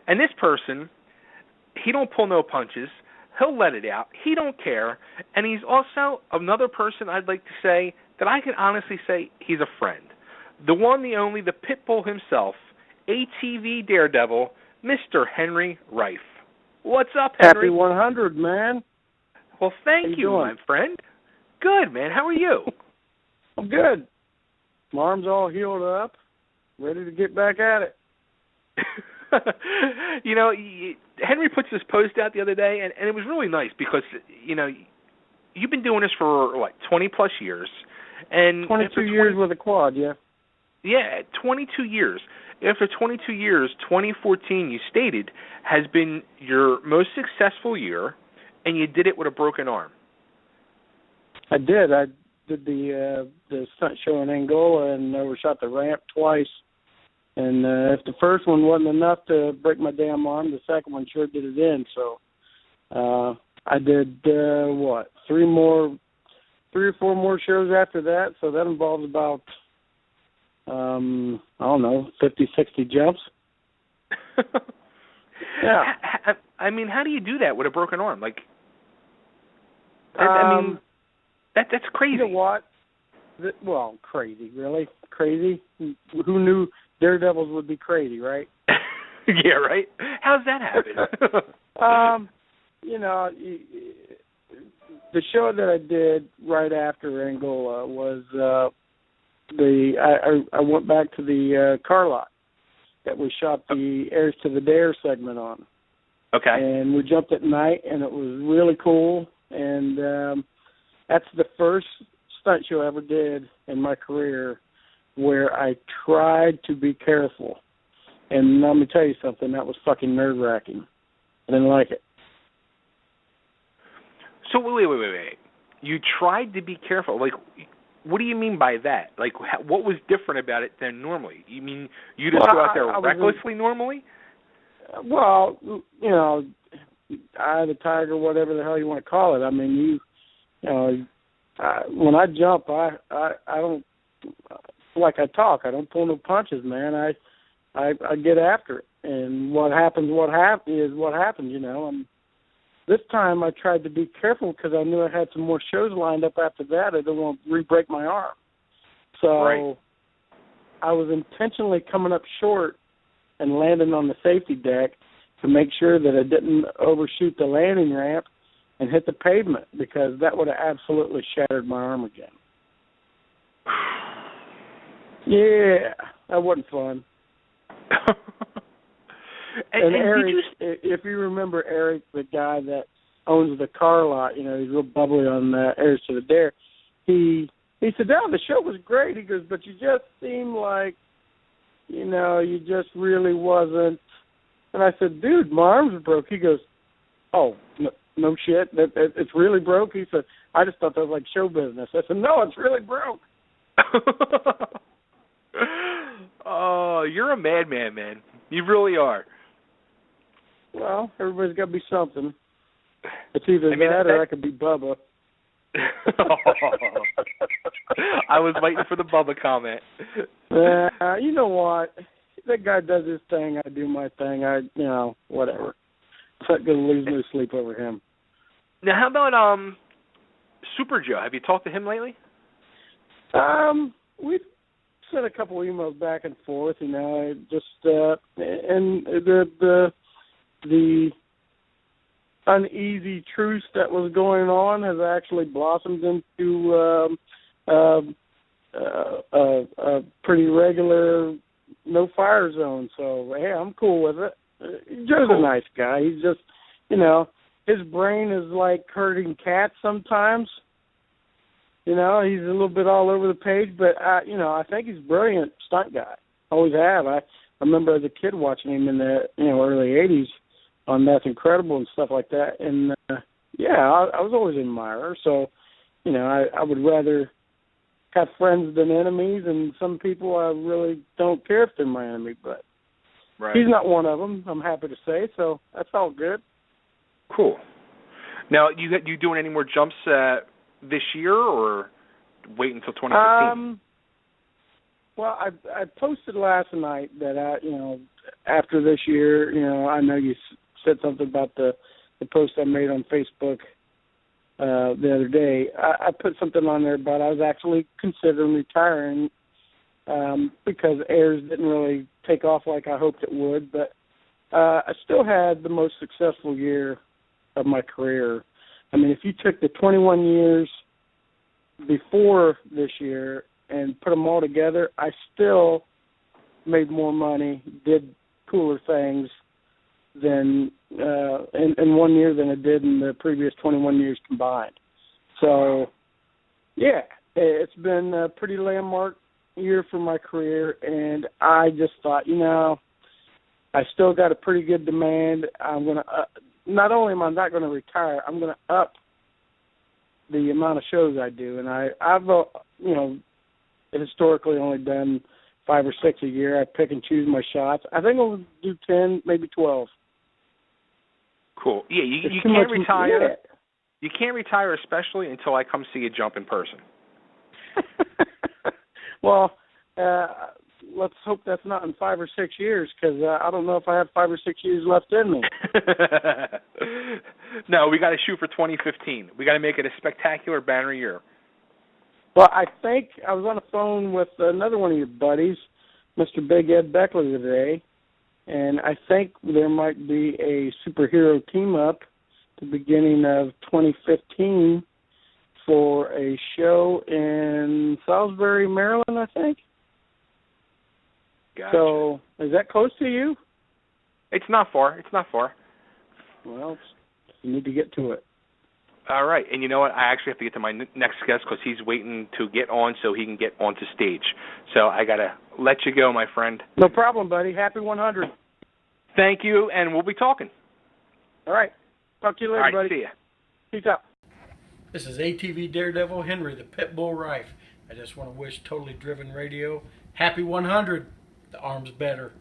And this person, he don't pull no punches. He'll let it out. He don't care. And he's also another person I'd like to say that I can honestly say he's a friend. The one, the only, the pit bull himself, ATV Daredevil, Mr. Henry Rife. What's up, Henry? Happy 100, man. Well, thank you, my friend. Good, man. How are you? I'm good. My arm's all healed up, ready to get back at it. You know, Henry puts this post out the other day, and it was really nice because, you know, you've been doing this for, 20-plus years. And 22 years with a quad, yeah. Yeah, 22 years. After 22 years, 2014, you stated, has been your most successful year, and you did it with a broken arm. I did. I did the stunt show in Angola and overshot the ramp twice. And if the first one wasn't enough to break my damn arm, the second one sure did it in. So I did, 3 or 4 more shows after that. So that involves about, 50, 60 jumps. Yeah. I mean, how do you do that with a broken arm? I mean, that's crazy. You know what? Well, crazy, really? Crazy? Who knew Daredevils would be crazy, right? Yeah, right? How's that happen? The show that I did right after Angola was I went back to the car lot that we shot the Heirs to the Dare segment on. Okay. And we jumped at night, and it was really cool. And that's the first stunt show I ever did in my career where I tried to be careful. And let me tell you something, that was fucking nerve-wracking. I didn't like it. So wait. You tried to be careful. What do you mean by that? What was different about it than normally? You mean you just go out there recklessly normally? Well, eye of the tiger, whatever the hell you want to call it. I mean, when I jump, I don't, like I talk. I don't pull no punches, man. I get after it, and what happens is what happens. And this time I tried to be careful because I knew I had some more shows lined up after that. I didn't want to re-break my arm, so right. I was intentionally coming up short and landing on the safety deck to make sure that I didn't overshoot the landing ramp and hit the pavement, because that would have absolutely shattered my arm again. Yeah, that wasn't fun. and Eric, if you remember Eric, the guy that owns the car lot, he's real bubbly on Heirs to the Dare, he said, the show was great. He goes, but you just seemed like, you just really wasn't. And I said, dude, my arms are broke. He goes, oh, no shit, it's really broke? He said, I just thought that was like show business. I said, no, it's really broke. Oh, you're a madman, man. You really are. Well, everybody's got to be something. It's either that or I could be Bubba. I was waiting for the Bubba comment. You know what? That guy does his thing. I do my thing. Whatever. I'm not going to lose no sleep over him. Now, how about Super Joe? Have you talked to him lately? We've sent a couple emails back and forth. And the uneasy truce that was going on has actually blossomed into a pretty regular no fire zone. So, hey, I'm cool with it. Joe's a nice guy. He's just, his brain is like herding cats sometimes. He's a little bit all over the page, but, I think he's a brilliant stunt guy. Always have. I remember as a kid watching him in the, early 80s on That's Incredible and stuff like that. And, I was always an admirer. So, I would rather have friends than enemies, and some people I really don't care if they're my enemy, but right. He's not one of them, I'm happy to say, so that's all good. Cool. Now, you doing any more jumps this year, or wait until 2015? Well, I posted last night that after this year, I know you said something about the post I made on Facebook the other day. I put something on there about I was actually considering retiring because Ayers didn't really take off like I hoped it would, but I still had the most successful year of my career. I mean, if you took the 21 years before this year and put them all together, I still made more money, did cooler things than in 1 year than I did in the previous 21 years combined. So, yeah, it's been a pretty landmark year for my career, and I just thought, I still got a pretty good demand. I'm going to not only am I not going to retire, I'm going to up the amount of shows I do, and I've historically only done 5 or 6 a year. I pick and choose my shots. I think I'll do 10, maybe 12. Cool. Yeah, you can't retire. Yeah. You can't retire, especially until I come see you jump in person. Well, let's hope that's not in 5 or 6 years, because I don't know if I have 5 or 6 years left in me. No, we got to shoot for 2015. We got to make it a spectacular banner year. Well, I think I was on the phone with another one of your buddies, Mr. Big Ed Beckler, today, and I think there might be a superhero team-up at the beginning of 2015 for a show in Salisbury, Maryland, I think. Gotcha. So, is that close to you? It's not far. Well, you need to get to it. All right. And you know what? I actually have to get to my next guest because he's waiting to get on so he can get onto stage. So I got to let you go, my friend. No problem, buddy. Happy 100. Thank you, and we'll be talking. All right. Talk to you later, all right, buddy. See ya. Peace out. This is ATV Daredevil Henry, the Pitbull Rife. I just want to wish Totally Driven Radio happy 100. The arm's better.